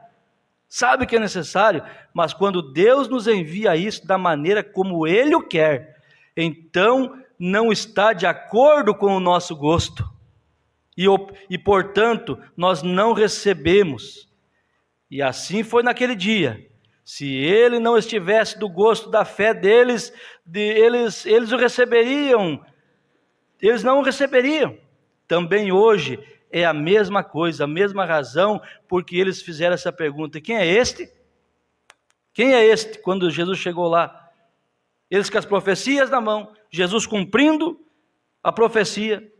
Sabe que é necessário, mas quando Deus nos envia isso da maneira como Ele o quer, então não está de acordo com o nosso gosto. E portanto, nós não recebemos. E assim foi naquele dia. Se ele não estivesse do gosto da fé deles, eles o receberiam. Eles não o receberiam. Também hoje é a mesma coisa, a mesma razão, porque eles fizeram essa pergunta: quem é este? Quem é este? Quando Jesus chegou lá, eles com as profecias na mão, Jesus cumprindo a profecia,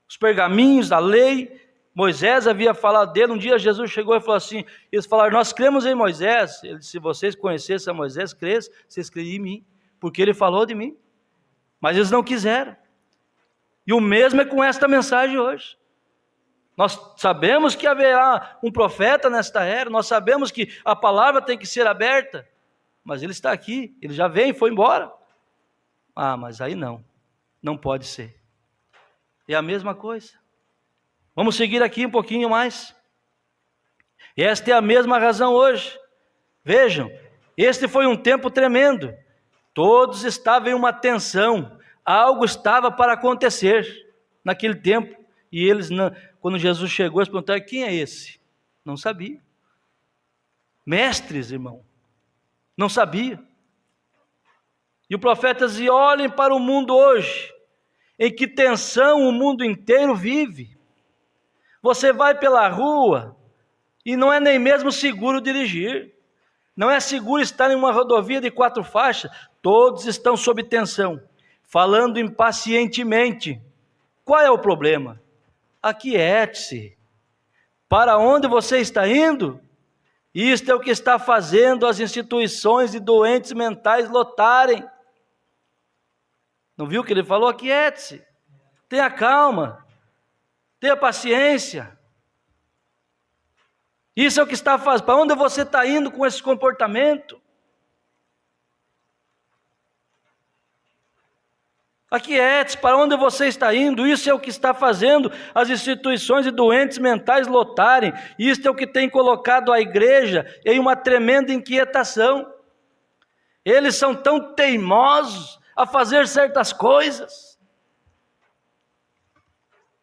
os pergaminhos da lei, Moisés havia falado dele. Um dia Jesus chegou e falou assim, eles falaram: nós cremos em Moisés. Ele disse: se vocês conhecessem a Moisés, cressem, vocês creriam em mim, porque ele falou de mim. Mas eles não quiseram. E o mesmo é com esta mensagem hoje. Nós sabemos que haverá um profeta nesta era, nós sabemos que a palavra tem que ser aberta, mas ele está aqui, ele já veio e foi embora. Ah, mas aí não pode ser. É a mesma coisa. Vamos seguir aqui um pouquinho mais. Esta é a mesma razão hoje. Vejam, este foi um tempo tremendo. Todos estavam em uma tensão. Algo estava para acontecer naquele tempo. E eles, quando Jesus chegou, eles perguntaram: quem é esse? Não sabia. Mestres, irmão, não sabia. E o profeta dizia: olhem para o mundo hoje, em que tensão o mundo inteiro vive. Você vai pela rua e não é nem mesmo seguro dirigir. Não é seguro estar em uma rodovia de 4 faixas. Todos estão sob tensão, falando impacientemente. Qual é o problema? Aquiete-se. Para onde você está indo? Isto é o que está fazendo as instituições de doentes mentais lotarem. Não viu o que ele falou? Aquiete-se. Tenha calma. Tenha paciência. Isso é o que está fazendo. Para onde você está indo com esse comportamento? Aquiete-se, para onde você está indo? Isso é o que está fazendo as instituições de doentes mentais lotarem. Isso é o que tem colocado a igreja em uma tremenda inquietação. Eles são tão teimosos a fazer certas coisas.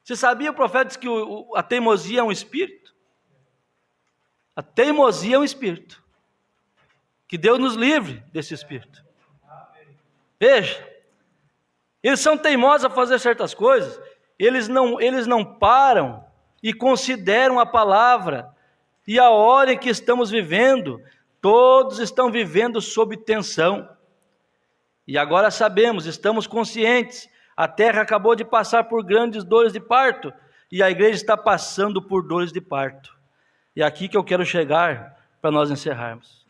Você sabia, o profeta disse que a teimosia é um espírito? A teimosia é um espírito. Que Deus nos livre desse espírito. Veja, eles são teimosos a fazer certas coisas, eles não param e consideram a palavra. E a hora em que estamos vivendo, todos estão vivendo sob tensão. E agora sabemos, estamos conscientes, a terra acabou de passar por grandes dores de parto, e a igreja está passando por dores de parto. E é aqui que eu quero chegar para nós encerrarmos.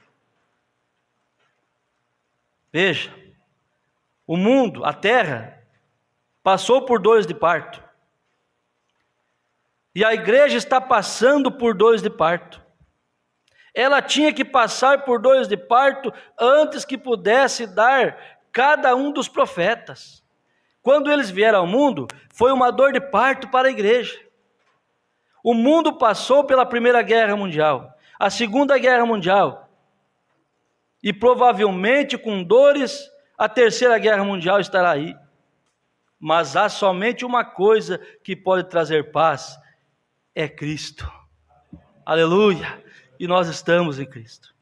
Veja, o mundo, a terra, passou por dores de parto. E a igreja está passando por dores de parto. Ela tinha que passar por dores de parto antes que pudesse dar cada um dos profetas. Quando eles vieram ao mundo, foi uma dor de parto para a igreja. O mundo passou pela Primeira Guerra Mundial, a Segunda Guerra Mundial, e provavelmente com dores, a Terceira Guerra Mundial estará aí. Mas há somente uma coisa que pode trazer paz: é Cristo. Aleluia! E nós estamos em Cristo.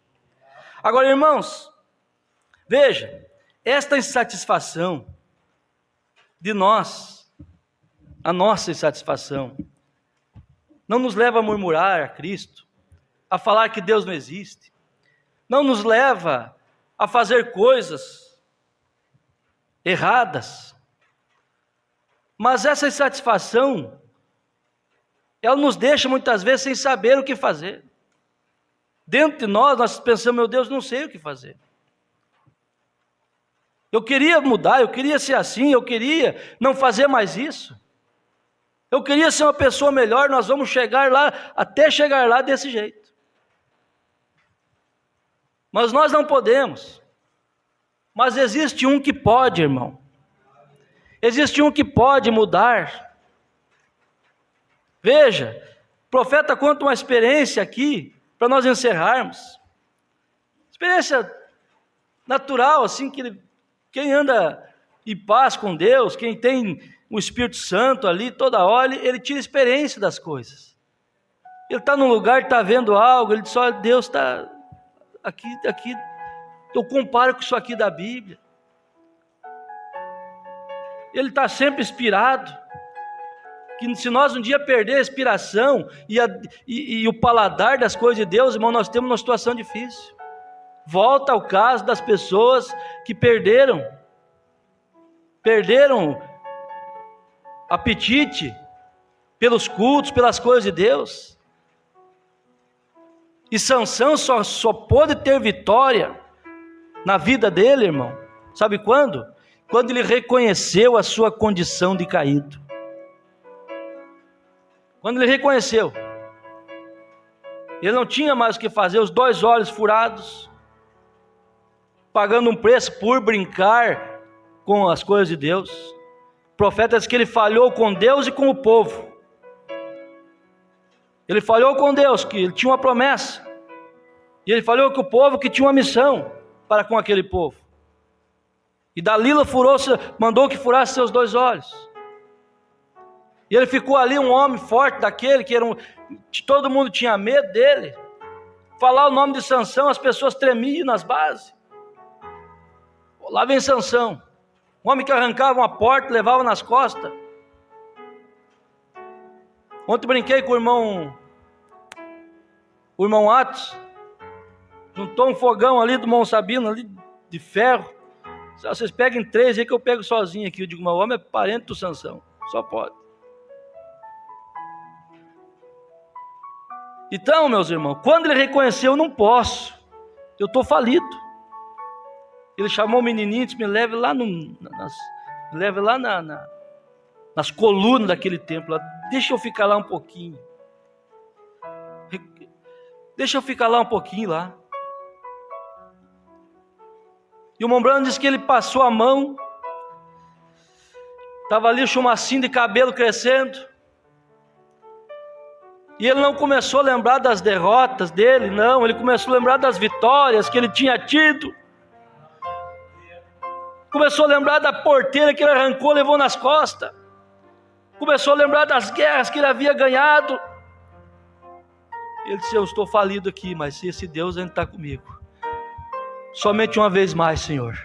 Agora, irmãos, veja, esta insatisfação de nós, a nossa insatisfação, não nos leva a murmurar a Cristo, a falar que Deus não existe, não nos leva a fazer coisas erradas, mas essa insatisfação, ela nos deixa muitas vezes sem saber o que fazer. Dentro de nós pensamos: meu Deus, não sei o que fazer. Eu queria mudar, eu queria ser assim, eu queria não fazer mais isso. Eu queria ser uma pessoa melhor, nós vamos chegar lá, até chegar lá desse jeito. Mas nós não podemos. Mas existe um que pode, irmão. Existe um que pode mudar. Veja, o profeta conta uma experiência aqui, para nós encerrarmos. Experiência natural, assim, que quem anda em paz com Deus, quem tem o Espírito Santo ali, toda hora, ele tira experiência das coisas. Ele está num lugar, está vendo algo, ele diz, olha, Deus está aqui, eu comparo com isso aqui da Bíblia. Ele está sempre inspirado, que se nós um dia perder a inspiração e o paladar das coisas de Deus, irmão, nós temos uma situação difícil. Volta ao caso das pessoas que perderam apetite pelos cultos, pelas coisas de Deus. E Sansão só pôde ter vitória na vida dele, irmão. Sabe quando? Quando ele reconheceu a sua condição de caído. Quando ele reconheceu, ele não tinha mais o que fazer, os 2 olhos furados, pagando um preço por brincar com as coisas de Deus. O profeta diz que ele falhou com Deus e com o povo. Ele falhou com Deus, que ele tinha uma promessa. E ele falhou com o povo, que tinha uma missão para com aquele povo. E Dalila mandou que furasse seus 2 olhos. E ele ficou ali um homem forte daquele, todo mundo tinha medo dele. Falar o nome de Sansão, as pessoas tremiam nas bases. Lá vem Sansão, um homem que arrancava uma porta, levava nas costas. Ontem brinquei com o irmão Atos, juntou um fogão ali do Mão Sabino, ali de ferro. Vocês peguem 3 aí que eu pego sozinho aqui. Eu digo, meu homem é parente do Sansão, só pode. Então, meus irmãos, quando ele reconheceu, eu não posso, eu estou falido. Ele chamou o menininho e disse, me leve lá, nas colunas daquele templo, deixa eu ficar lá um pouquinho. Deixa eu ficar lá um pouquinho lá. E o Mombrano disse que ele passou a mão, estava ali o chumacinho de cabelo crescendo, e ele não começou a lembrar das derrotas dele, não, ele começou a lembrar das vitórias que ele tinha tido, começou a lembrar da porteira que ele arrancou, levou nas costas, começou a lembrar das guerras que ele havia ganhado. Ele disse, eu estou falido aqui, mas esse Deus ainda está comigo. Somente uma vez mais, Senhor.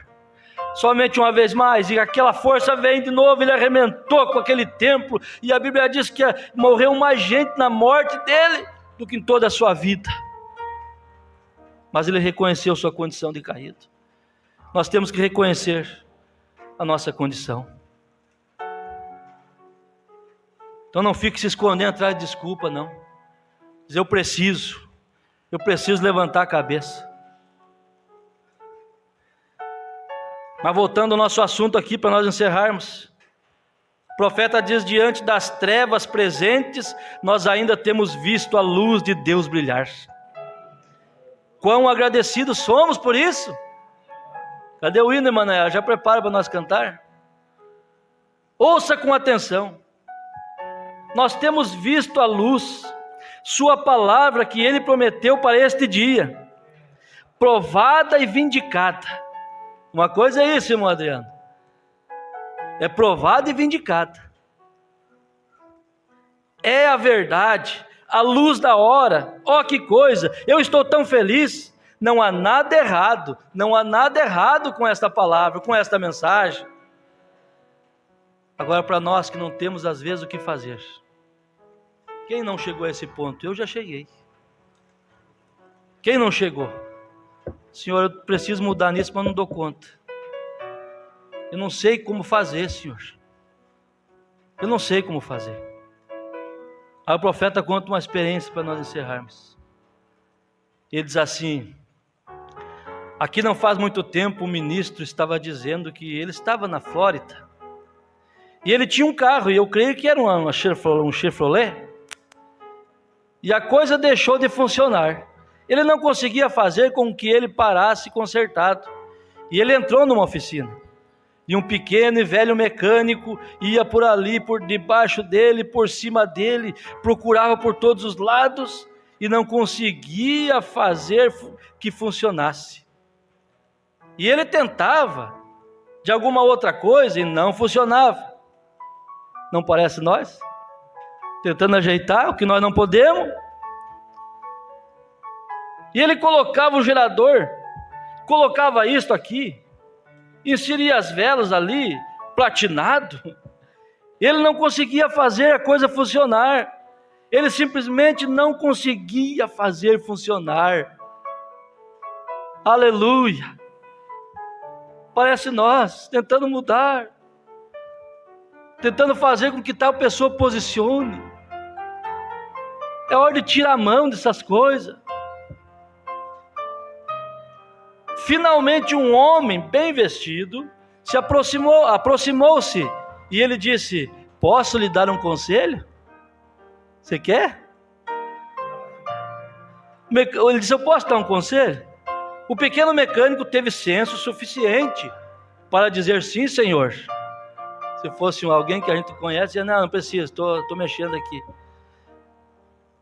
Somente uma vez mais. E aquela força vem de novo. Ele arrebentou com aquele templo. E a Bíblia diz que morreu mais gente na morte dele do que em toda a sua vida. Mas ele reconheceu sua condição de caído. Nós temos que reconhecer a nossa condição. Então não fique se escondendo atrás de desculpa, não. Diz, eu preciso levantar a cabeça. Mas voltando ao nosso assunto aqui, para nós encerrarmos. O profeta diz, diante das trevas presentes, nós ainda temos visto a luz de Deus brilhar. Quão agradecidos somos por isso. Cadê o hino, Emanuel? Já prepara para nós cantar? Ouça com atenção. Nós temos visto a luz, sua palavra que ele prometeu para este dia, provada e vindicada. Uma coisa é isso, irmão Adriano, é provada e vindicada, é a verdade, a luz da hora. Ó, que coisa, eu estou tão feliz. Não há nada errado com esta palavra, com esta mensagem. Agora, para nós que não temos às vezes o que fazer, quem não chegou a esse ponto? Eu já cheguei. Quem não chegou? Senhor, eu preciso mudar nisso, mas não dou conta. Eu não sei como fazer, Senhor. Eu não sei como fazer. Aí o profeta conta uma experiência para nós encerrarmos. Ele diz assim, aqui não faz muito tempo, o ministro estava dizendo que ele estava na Flórida, e ele tinha um carro, e eu creio que era um Chevrolet, e a coisa deixou de funcionar. Ele não conseguia fazer com que ele parasse consertado. E ele entrou numa oficina. E um pequeno e velho mecânico ia por ali, por debaixo dele, por cima dele, procurava por todos os lados e não conseguia fazer que funcionasse. E ele tentava de alguma outra coisa e não funcionava. Não parece nós? Tentando ajeitar o que nós não podemos. E ele colocava o gerador, colocava isto aqui, inseria as velas ali, platinado. Ele não conseguia fazer a coisa funcionar. Ele simplesmente não conseguia fazer funcionar. Aleluia! Parece nós tentando mudar, tentando fazer com que tal pessoa posicione. É hora de tirar a mão dessas coisas. Finalmente um homem bem vestido se aproximou-se e ele disse: posso lhe dar um conselho? Você quer? Ele disse: eu posso dar um conselho? O pequeno mecânico teve senso suficiente para dizer: sim, senhor. Se fosse alguém que a gente conhece, dizia: não precisa, estou mexendo aqui.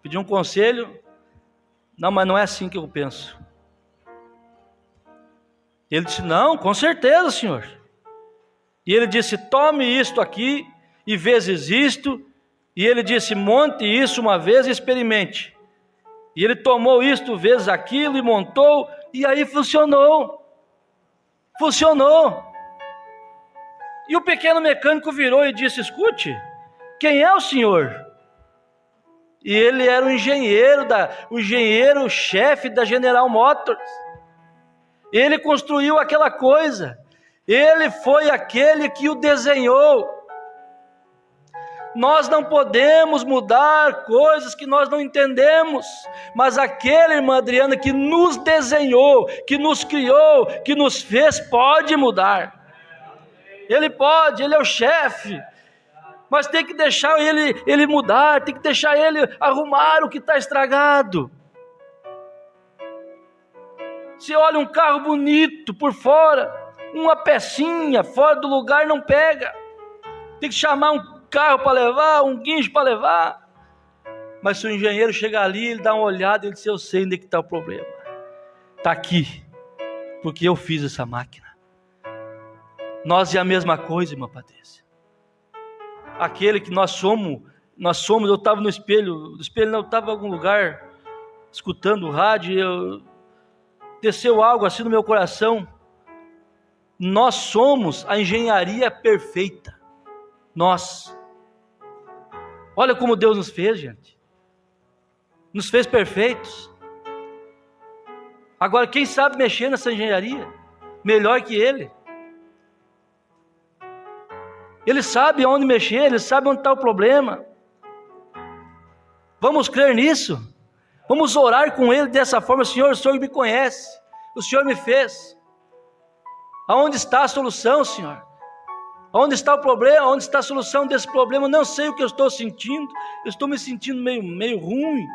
Pediu um conselho: não, mas não é assim que eu penso. Ele disse: não, com certeza, senhor. E ele disse: tome isto aqui e vezes isto. E ele disse: monte isso uma vez e experimente. E ele tomou isto vezes aquilo e montou, e aí funcionou. Funcionou. E o pequeno mecânico virou e disse: escute, quem é o senhor? E ele era o engenheiro-chefe da General Motors. Ele construiu aquela coisa. Ele foi aquele que o desenhou. Nós não podemos mudar coisas que nós não entendemos, mas aquele, irmã Adriana, que nos desenhou, que nos criou, que nos fez, pode mudar. Ele pode, ele é o chefe, mas tem que deixar ele mudar, tem que deixar ele arrumar o que está estragado. Você olha um carro bonito por fora, uma pecinha fora do lugar não pega. Tem que chamar um carro para levar, um guincho para levar. Mas se o engenheiro chegar ali, ele dá uma olhada e ele diz: eu sei onde é que está o problema. Está aqui, porque eu fiz essa máquina. Nós é a mesma coisa, irmã Patrícia. Aquele que nós somos, eu estava no espelho não, eu estava em algum lugar, escutando o rádio, desceu algo assim no meu coração. Nós somos a engenharia perfeita. Nós. Olha como Deus nos fez, gente. Nos fez perfeitos. Agora, quem sabe mexer nessa engenharia? Melhor que Ele. Ele sabe onde mexer, Ele sabe onde está o problema. Vamos crer nisso? Vamos orar com Ele dessa forma: Senhor, o Senhor me conhece, o Senhor me fez. Aonde está a solução, Senhor? Onde está o problema? Onde está a solução desse problema? Eu não sei o que eu estou sentindo. Eu estou me sentindo meio ruim.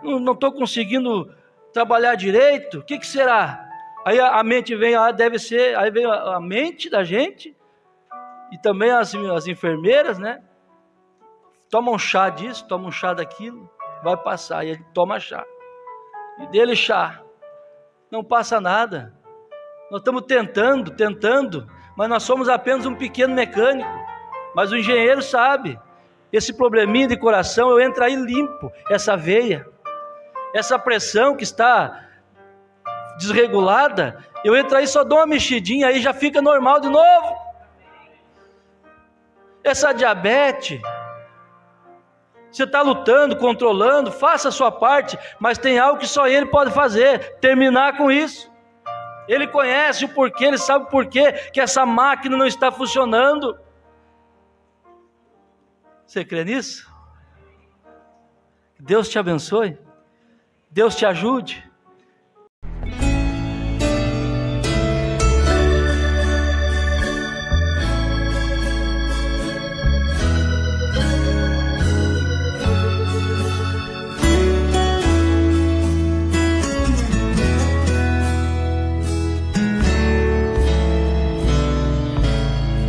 Não estou conseguindo trabalhar direito. O que será? Aí a mente vem, deve ser. Aí vem a mente da gente. E também as enfermeiras, né? Toma um chá disso, toma um chá daquilo. Vai passar. E ele toma chá. E dele chá. Não passa nada. Nós estamos tentando. Mas nós somos apenas um pequeno mecânico. Mas o engenheiro sabe. Esse probleminha de coração, eu entro aí limpo essa veia. Essa pressão que está desregulada, eu entro aí, só dou uma mexidinha, aí já fica normal de novo. Essa diabetes, você está lutando, controlando, faça a sua parte, mas tem algo que só Ele pode fazer: terminar com isso. Ele conhece o porquê, Ele sabe o porquê que essa máquina não está funcionando. Você crê nisso? Deus te abençoe. Deus te ajude.